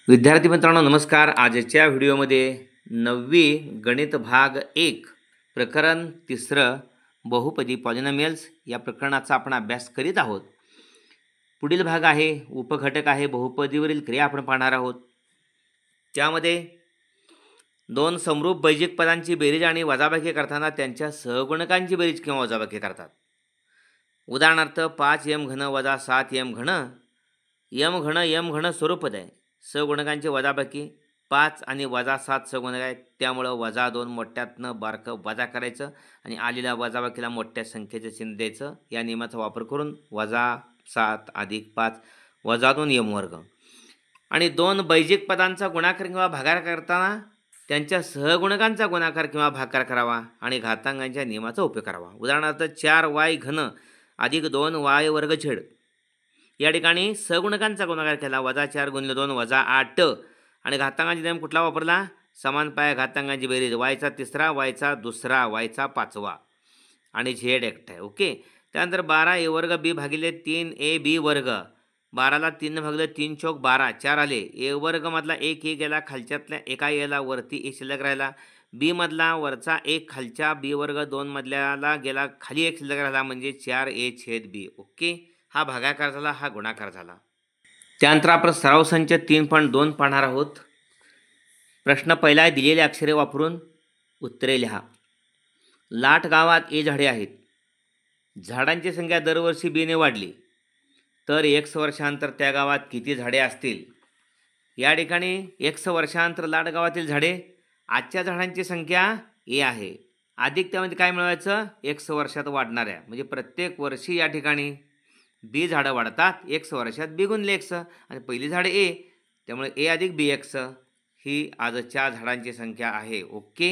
विद्यार्थी मित्रांनो नमस्कार. आजच्या व्हिडिओमध्ये 9वी गणित भाग 1 प्रकरण 3 बहुपदी पॉलिनॉमियल्स या प्रकरणाचा आपण अभ्यास करीत आहोत. पुढील भाग आहे उपघटक आहे बहुपदीवरील क्रिया आपण पाहणार आहोत. त्यामध्ये दोन समरूप बैजिक पदांची बेरीज आणि वजाबाकी करताना त्यांच्या सहगुणकांची बेरीज किंवा वजाबाकी करतात. उदाहरणार्थ 5m घन वजा 7m घन. यम घन स्वरूपद आहे. सहगुणकांची वजाबाकी 5 आणि वजा 7 सहगुणक आहेत, त्यामुळं वजा 2 मोठ्यातनं बारकं वजा करायचं आणि आलेल्या वजाबाकीला मोठ्या संख्येचं चिन्ह द्यायचं. या नियमाचा वापर करून वजा 7 अधिक 5 वजा 2 यम वर्ग. आणि दोन बैजिक पदांचा गुणाकार किंवा भागाकार करताना त्यांच्या सहगुणकांचा गुणाकार किंवा भागाकार करावा आणि घातांकांच्या नियमाचा उपयोग करावा. उदाहरणार्थ 4y घन अधिक 2y वर्ग छेद. या ठिकाणी सहगुणकांचा गुणाकार केला वजा 4 गुणिले 2 वजा 8 आणि घातांकांचा नियम कुठला वापरला? समान पाया घातांकांची बेरीज वायचा तिसरा वायचा दुसरा वायचा पाचवा आणि झेड एकटा आहे. ओके. त्यानंतर 12a वर्ग b भागिले 3ab वर्ग. 12ला 3 भागिले 3 चौक 12 4 आले. a वर्ग मधला एक ए गेला, खालच्यातल्या एका एला वरती एक शिल्लक राहिला. b मधला वरचा एक खालच्या b वर्ग 2 मधल्याला गेला, खाली एक शिल्लक राहिला म्हणजे 4a छेद b. ओके. हा भागाकार झाला, हा गुणाकार झाला. त्यानंतर आपण सराव संच 3.2 पाहणार आहोत. प्रश्न पहिला, दिलेली अक्षरे वापरून उत्तरे लिहा. लाट गावात ए झाडे आहेत. झाडांची संख्या दरवर्षी बीने वाढली तर x वर्षांतर त्या गावात किती झाडे असतील? या ठिकाणी x वर्षांतर लाट गावातील झाडे, आजच्या झाडांची संख्या ए आहे, अधिक त्यामध्ये काय मिळवायचं? x वर्षात वाढणाऱ्या, म्हणजे प्रत्येक वर्षी या ठिकाणी बी झाडं वाढतात. x वर्षात बी गुणले x आणि पहिली झाडे ए, त्यामुळे ए अधिक बी एक्स ही आजच्या झाडांची संख्या आहे. ओके.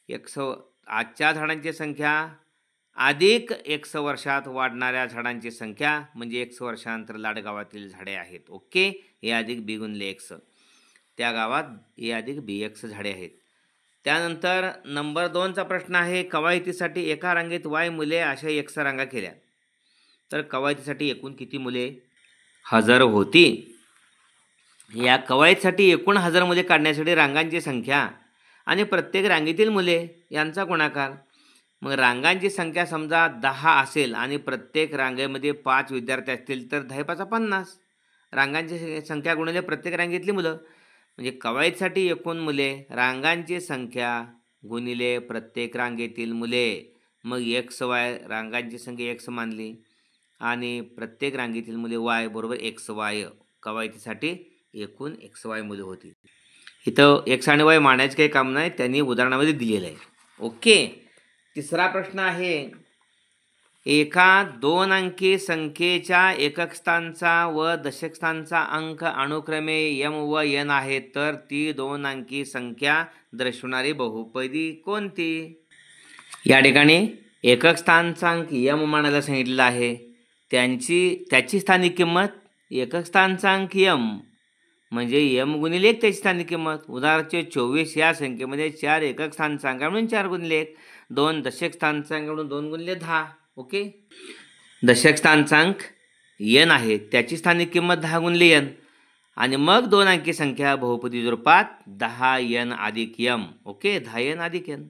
आजच्या झाडांची संख्या अधिक x वर्षात वाढणाऱ्या झाडांची संख्या म्हणजे x वर्षांतर लाट गावातील झाडे आहेत. ओके. ए अधिक बी गुणले x, त्या गावात ए अधिक बी एक्स झाडे आहेत. त्यानंतर नंबर 2चा प्रश्न आहे, कवायतीसाठी एका रांगेत y मुले अशा x रांगा केल्या तर कवायतीसाठी एकूण किती मुले हजर होती? या कवायतीसाठी एकूण हजर मुले काढण्यासाठी रांगांची संख्या आणि प्रत्येक रांगेतील मुले यांचा गुणाकार. मग रांगांची संख्या समजा 10 असेल आणि प्रत्येक रांगेमध्ये 5 विद्यार्थी असतील तर 10 5 50. रांगांची संख्या गुणिले प्रत्येक रांगेतली मुलं, म्हणजे कवायतीसाठी एकूण मुले रांगांची संख्या गुणिले प्रत्येक रांगेतील मुले. मग XY रांगांची संख्या x मानली आणि प्रत्येक रांगेतील मुले y बरोबर XY. कवायतीसाठी एकूण XY मुले होती. इथं x आणि y मांडायचं काही काम नाही, त्यांनी उदाहरणामध्ये दिलेलं आहे. ओके. तिसरा प्रश्न आहे, एका 2 अंकी संख्येच्या एकक स्थानचा व दशक स्थानचा अंक अनुक्रमे m व n आहे तर ती 2 अंकी संख्या दर्शवणारी बहुपदी कोणती? या ठिकाणी एकक स्थानचा अंक m मानायला सांगितलेला आहे. त्याची स्थानिक किंमत एकक स्थानचा अंक m म्हणजे m गुणिले 1 त्याची स्थानिक किंमत. उदाहरणार्थ 24 या संख्येमध्ये 4 एकक स्थानचा अंक म्हणून 4 गुणिले 1, 2 दशक स्थानचा अंक म्हणून 2 गुणिले 10. ओके. दशक स्थानचा अंक n आहे, त्याची स्थानिक किंमत 10 गुणिले n आणि मग 2 अंकी संख्या बहुपदी स्वरूपात 10n अधिक m. ओके. 10n अधिक n.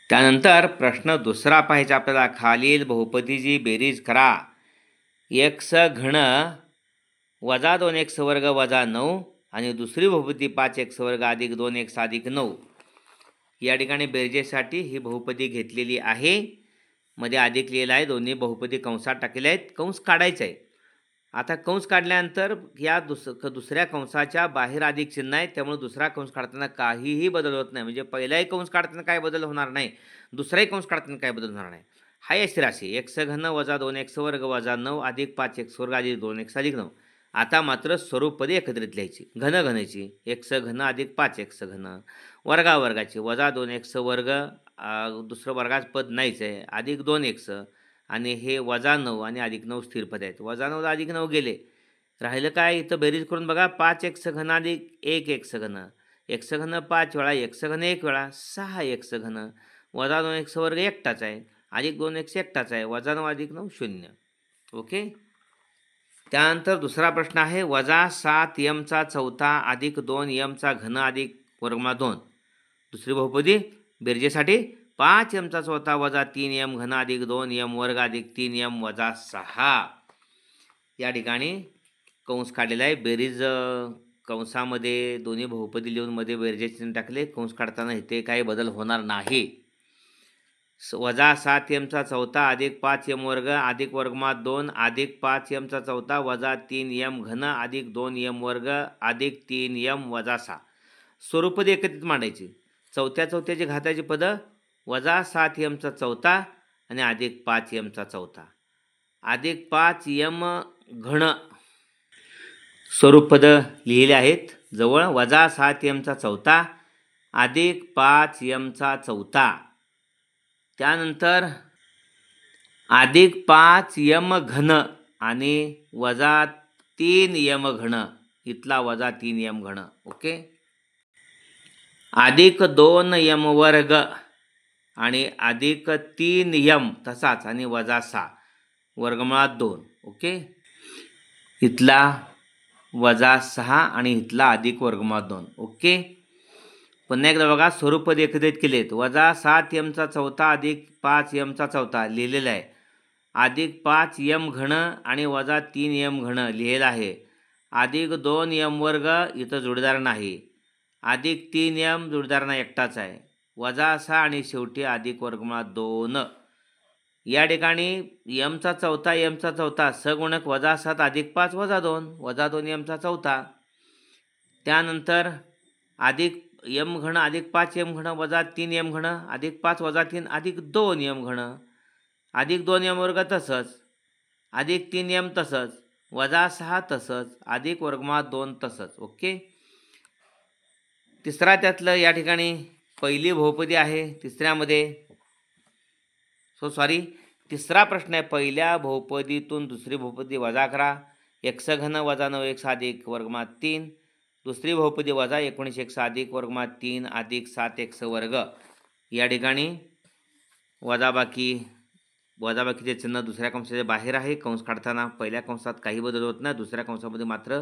त्यानंतर प्रश्न दुसरा पाहायचा आपल्याला, खालील बहुपदीची बेरीज करा. x घन वजा 2x वर्ग वजा 9 आणि दुसरी बहुपदी 5x वर्ग अधिक 2x अधिक 9. या ठिकाणी बेरजेसाठी ही बहुपदी घेतलेली आहे, मध्ये अधिक लिहिला आहे, दोन्ही बहुपदी कंसात टाकलेल्या आहेत. कंस काढायचा आहे. आता कंस काढल्यानंतर या दुसऱ्या कंसाच्या बाहेर अधिक चिन्ह आहे, त्यामुळे दुसरा कंस काढताना काहीही बदल होत नाही. म्हणजे पहिलाही कंस काढताना काय बदल होणार नाही, दुसराही कंस काढताना काय बदल होणार नाही. हाय अशी राशी x घन वजा 2x वर्ग वजा 9 अधिक 5x वर्ग अधिक 2x अधिक 9. आता मात्र स्वरूपपदे एकत्रित लिहायची. घनाची x घन अधिक 5x घन, वर्गाची वजा 2x वर्ग, दुसरं वर्गाचं पद नाहीच आहे, अधिक 2x आणि हे वजा 9 आणि अधिक 9 स्थिर पद आहेत. वजा 9 अधिक 9 गेले, राहिलं काय? इथं बेरीज करून बघा. 5x घन अधिक 1x घन, x घन 5 वेळा, x घन 1 वेळा, 6x घन, वजा 2x वर्ग एकटाच आहे, अधिक 2x एकटाच आहे, वजा 9 अधिक 9 0. ओके. त्यानंतर दुसरा प्रश्न आहे -7m चा चौथा अधिक 2m चा घन अधिक वर्गमूळात 2. दुसरी बहुपदी बेरजेसाठी 5m चा चौथा वजा 3m घन अधिक 2m वर्ग अधिक 3m वजा 6. या ठिकाणी कंस काढलेला आहे. बेरीज कंसामध्ये दोन्ही बहुपदी लिहून मध्ये बेरजे चिन्ह टाकले. कंस काढताना इथे काही बदल होणार नाही. -7m चा चौथा अधिक 5m वर्ग अधिक वर्गमूळात 2 अधिक 5m चा चौथा वजा 3m घन अधिक 2m वर्ग अधिक 3m वजा 6. स्वरूपदी एकत्रित मांडायची. चौथ्याची घाताची पदं -7m चा चौथा आणि अधिक 5m चा चौथा अधिक 5m घन स्वरूप पदं लिहिली आहेत जवळ. -7m चा चौथा अधिक 5m चा चौथा, त्यानंतर अधिक 5m घन आणि वजा 3m घन, इथला वजा 3m घन. ओके. अधिक 2m वर्ग आणि अधिक 3m तसाच आणि वजा 6 वर्गमूळात 2. ओके. इथला वजा 6 आणि इथला अधिक वर्गमूळात 2. ओके. पुन्हा एकदा बघा, स्वरूपद एकत्रित केलेत. -7m चा चौथा अधिक 5m चा चौथा लिहिलेला आहे. अधिक 5m घन आणि वजा 3m घन लिहिलेला आहे. अधिक 2m वर्ग, इथं जोडीदार नाही. अधिक 3m जोडीदार नाही, एकटाच आहे. वजा 6 आणि शेवटी अधिक वर्गमूळात 2. या ठिकाणी m चा चौथा m चा चौथा सगुणक -7 अधिक 5 वजा 2 वजा 2m चा चौथा. त्यानंतर अधिक m घन अधिक 5m घन वजा 3m घन अधिक 5 वजा 3 अधिक 2m घन अधिक 2m वर्ग तसंच अधिक 3m तसंच वजा 6 तसंच अधिक वर्गमूळात 2 तसंच. ओके. तिसरा त्यातलं या ठिकाणी पहिली बहुपदी आहे. तिसरा प्रश्न आहे. पहिल्या बहुपदीतून दुसरी बहुपदी वजा करा. x घन वजा 9x अधिक वर्गमूळात 3. दुसरी बहुपदी वजा 19x अधिक वर्गमूळात 3 अधिक 7x वर्ग. या ठिकाणी वजाबाकीचे चिन्ह दुसऱ्या कंसाच्या बाहेर आहे. कंस काढताना पहिल्या कंसात काही बदल होत नाही, दुसऱ्या कंसामध्ये मात्र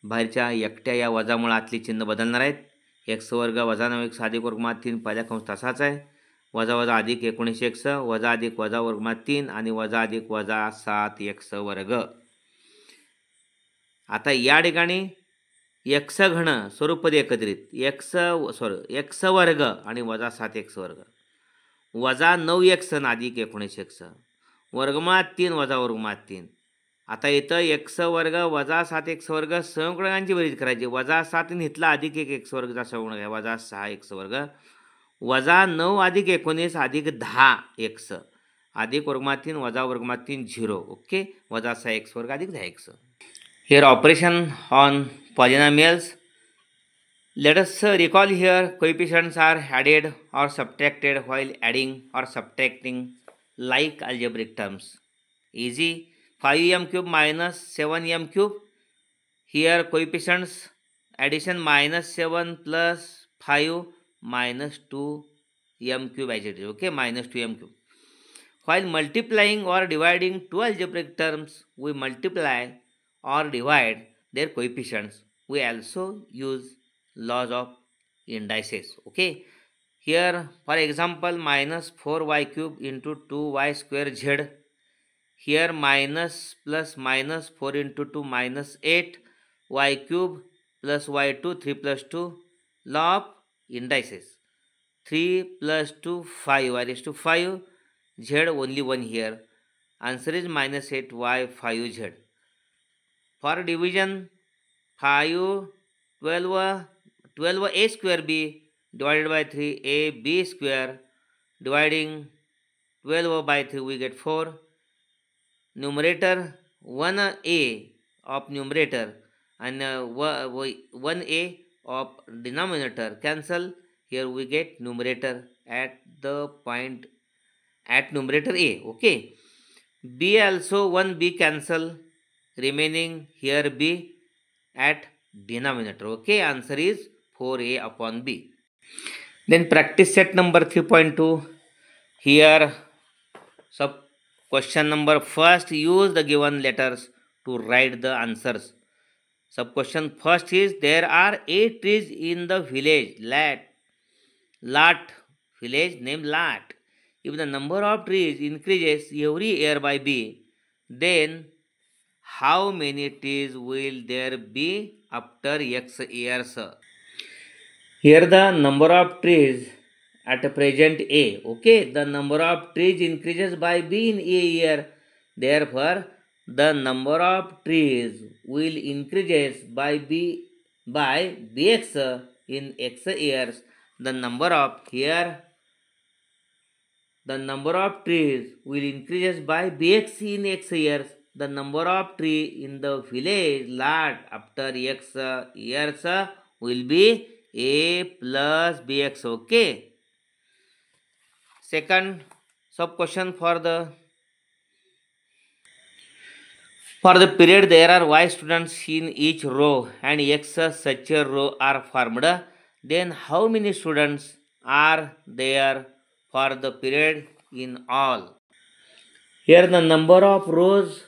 बाहेरच्या एकट्या या वजामुळातली चिन्ह बदलणार आहेत. x वर्ग वजा 9x अधिक वर्गमूळात 3 पहिल्या कंस तसाच आहे. वजा वजा अधिक 19x वजा अधिक वजा वर्गमूळात 3 आणि वजा अधिक वजा 7x वर्ग. आता या ठिकाणी x घन स्वरूपपदी एकत्रित x वर्ग आणि वजा 7x वर्ग वजा 9x अधिक 19x वर्गमूळात 3 वजा वर्गमूळात 3. आता इथं x वर्ग वजा 7x वर्ग सहगुणकांची बेरीज करायची. वजा 7 आणि इथला अधिक 1x वर्गचा सहगुणक आहे वजा 6x वर्ग वजा 9 अधिक 19 अधिक 10x अधिक वर्गमूळात 3 वजा वर्गमूळात 3 0. ओके. वजा 6x वर्ग अधिक 10x. Here operation on polynomials. Let us recall here coefficients are added or subtracted while adding or subtracting like algebraic terms. Easy. 5m cube minus 7m cube. Here coefficients addition -7 plus 5 minus 2m cube as it is. Okay, minus 2m cube. While multiplying or dividing two algebraic terms, we multiply or divide their coefficients. We also use laws of indices. Okay. Here for example -4y cube into 2y square z. Here minus plus minus 4 into 2 minus 8y cube plus y2 3 plus 2. Law of indices. 3 plus 2 5 y raised to 5 z only 1 here. Answer is -8y 5z. For division 5 12 a square b divided by 3 a b square. Dividing 12 by 3 we get 4. Numerator 1a of numerator and 1a of denominator cancel. Here we get numerator at the point at numerator a. Okay. b also 1b cancel, remaining here b at denominator. Okay. Answer is 4a upon b. Then practice set number 3.2. Here sub question number first, use the given letters to write the answers. Sub question first is, there are 8 trees in the village. Lat village named Lat. If the number of trees increases every year by b, then how many trees will there be after x years? Here the number of trees at present a. Okay, the number of trees increases by b in a year. Therefore, the number of trees will increases by bx in x years. The number of trees will increases by bx in x years. The number of tree in the village lot after x years will be a plus bx. Okay. Second sub question, for the period there are y students in each row and x such a row are formed, then how many students are there for the period in all? Here the number of rows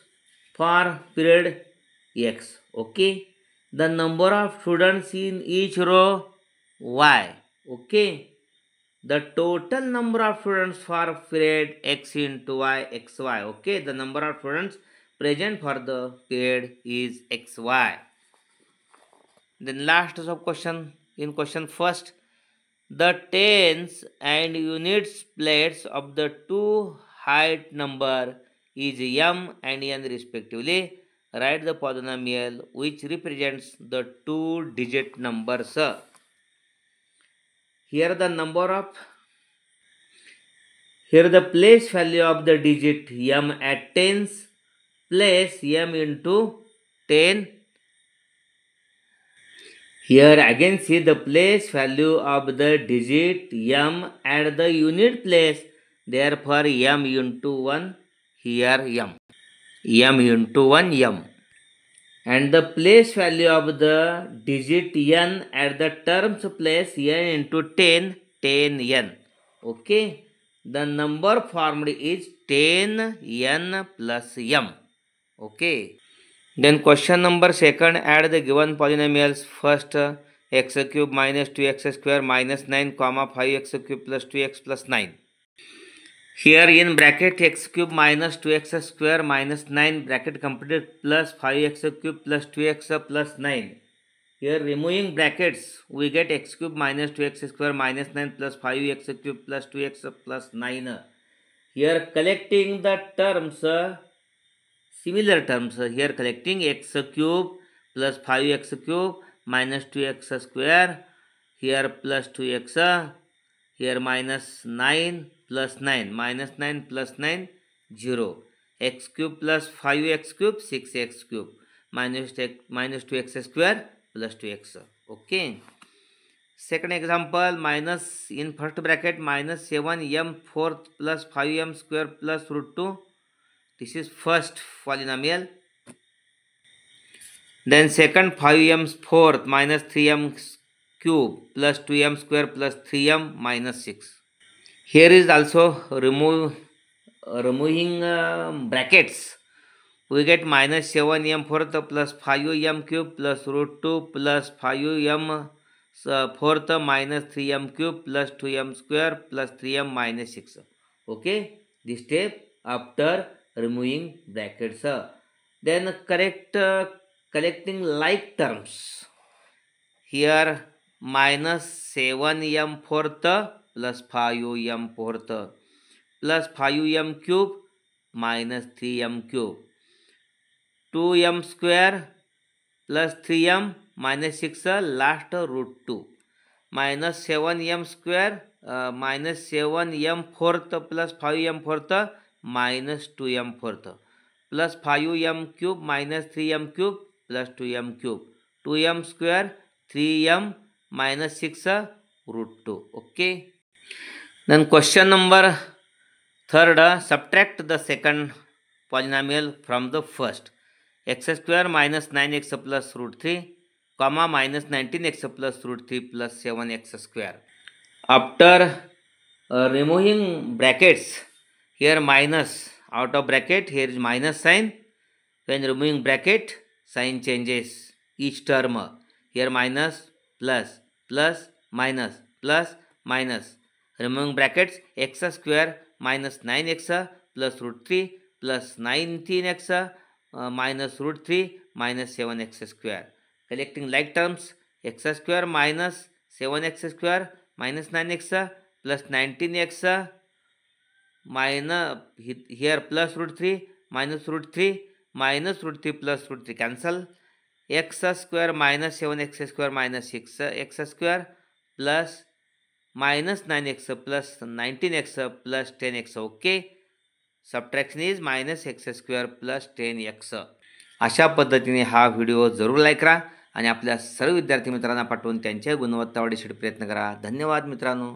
for period x. Okay. The number of students in each row y. Okay. The total number of students for period x into y, xy. Okay. The number of students present for the period is xy. Then last sub question, in question first, the tens and units places of the two height number is m and n respectively. Write the polynomial which represents the two digit numbers. Here the place value of the digit m at tens, place m into 10. Here again see the place value of the digit m at the unit place. Therefore m into 1, here m into 1 m. And the place value of the digit n at the terms place n into 10 n. Okay. The number formed is 10 n plus m. Okay. Then question number second, add the given polynomials. First x cube minus 2x square minus 9 comma 5x cube plus 2x plus 9. Here in bracket x cube minus 2x square minus 9 bracket completed plus 5x cube plus 2x plus 9. Here removing brackets we get x cube minus 2x square minus 9 plus 5x cube plus 2x plus 9. Here collecting the terms, similar terms, here collecting x cube plus 5x cube minus 2x square, here plus 2x, here minus 9 plus 9, minus 9 plus 9, 0. X cube plus 5x cube, 6x cube, minus 2x square plus 2x. Okay. Second example, minus in first bracket minus 7m fourth plus 5m square plus root 2. This is first polynomial. Then second 5m fourth minus 3m cube plus 2m square plus 3m minus 6. Here is also removing brackets. We get minus 7m fourth plus 5m cube plus root 2 plus 5m fourth minus 3m cube plus 2m square plus 3m minus 6. Okay. This step after removing brackets. Then collecting like terms. Here minus 7m fourth plus 5m fourth plus 5m cube minus 3m cube, 2m square plus 3m minus 6 last root 2, minus 7m square minus 7m fourth plus 5m fourth minus 2m fourth plus 5m cube minus 3m cube plus 2m cube, 2m square 3m minus 6 root 2. Okay. Then question number third, subtract the second polynomial from the first. X square minus 9x plus root 3 comma minus 19x plus root 3 plus 7x square. After removing brackets, here minus, out of bracket here is minus sign, When removing bracket, sign changes each term. Here minus, plus, plus, minus, plus, minus. Removing brackets, x square minus 9x plus root 3 plus 19x minus root 3 minus 7x square. Collecting like terms, x square minus 7x square minus 9x plus 19x minus here plus root 3 minus root 3 minus root 3 plus root 3 cancel. X square minus 7x square minus 6x square plus minus 9x plus 19x plus 10x. Okay, subtraction is minus x square plus 10x. अशा पद्धतीने हा video जरूर like करा आणि आपल्या सर्व विद्यार्थी मित्रांना पाठवून त्यांच्या गुणवत्ता वाढीसाठी प्रयत्न करा. धन्यवाद मित्रांनो.